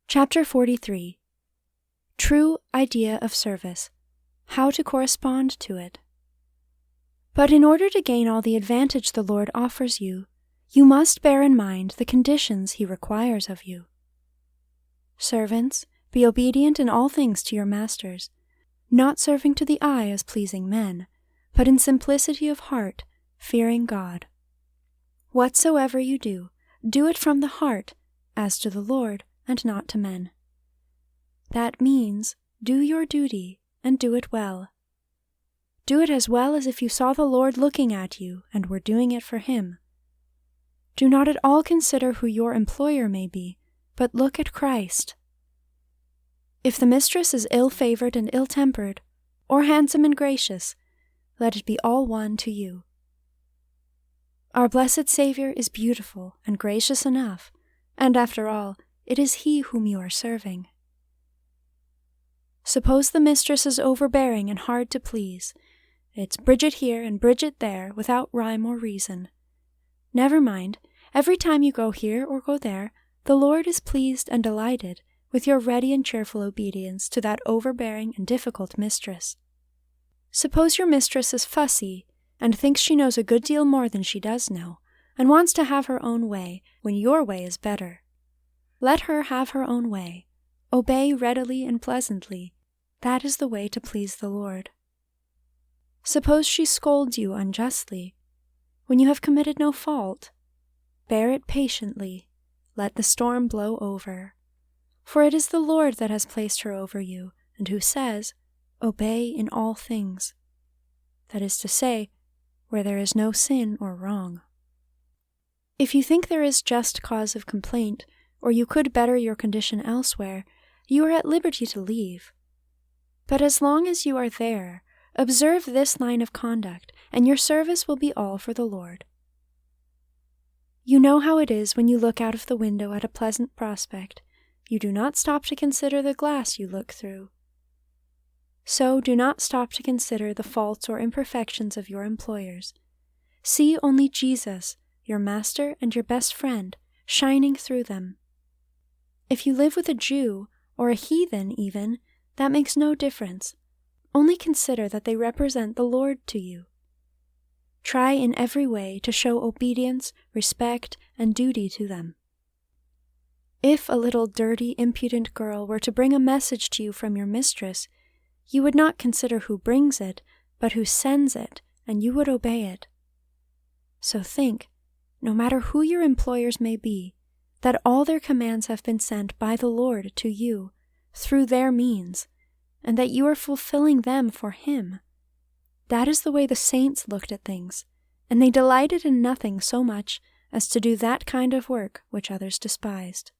Chapter 43. True Idea of Service. How to Correspond to It. But in order to gain all the advantage the Lord offers you, you must bear in mind the conditions He requires of you. Servants, be obedient in all things to your masters, not serving to the eye as pleasing men, but in simplicity of heart, fearing God. Whatsoever you do, do it from the heart, as to the Lord, and not to men. That means, do your duty, and do it well. Do it as well as if you saw the Lord looking at you and were doing it for Him. Do not at all consider who your employer may be, but look at Christ. If the mistress is ill-favored and ill-tempered, or handsome and gracious, let it be all one to you. Our blessed Savior is beautiful and gracious enough, and after all, it is He whom you are serving. Suppose the mistress is overbearing and hard to please. It's Bridget here and Bridget there, without rhyme or reason. Never mind, every time you go here or go there, the Lord is pleased and delighted with your ready and cheerful obedience to that overbearing and difficult mistress. Suppose your mistress is fussy and thinks she knows a good deal more than she does know, and wants to have her own way when your way is better. Let her have her own way. Obey readily and pleasantly. That is the way to please the Lord. Suppose she scolds you unjustly, when you have committed no fault. Bear it patiently. Let the storm blow over. For it is the Lord that has placed her over you, and who says, "Obey in all things." That is to say, where there is no sin or wrong. If you think there is just cause of complaint, or you could better your condition elsewhere, you are at liberty to leave. But as long as you are there, observe this line of conduct, and your service will be all for the Lord. You know how it is when you look out of the window at a pleasant prospect. You do not stop to consider the glass you look through. So do not stop to consider the faults or imperfections of your employers. See only Jesus, your master and your best friend, shining through them. If you live with a Jew, or a heathen even, that makes no difference. Only consider that they represent the Lord to you. Try in every way to show obedience, respect, and duty to them. If a little dirty, impudent girl were to bring a message to you from your mistress, you would not consider who brings it, but who sends it, and you would obey it. So think, no matter who your employers may be, that all their commands have been sent by the Lord to you, through their means, and that you are fulfilling them for Him. That is the way the saints looked at things, and they delighted in nothing so much as to do that kind of work which others despised.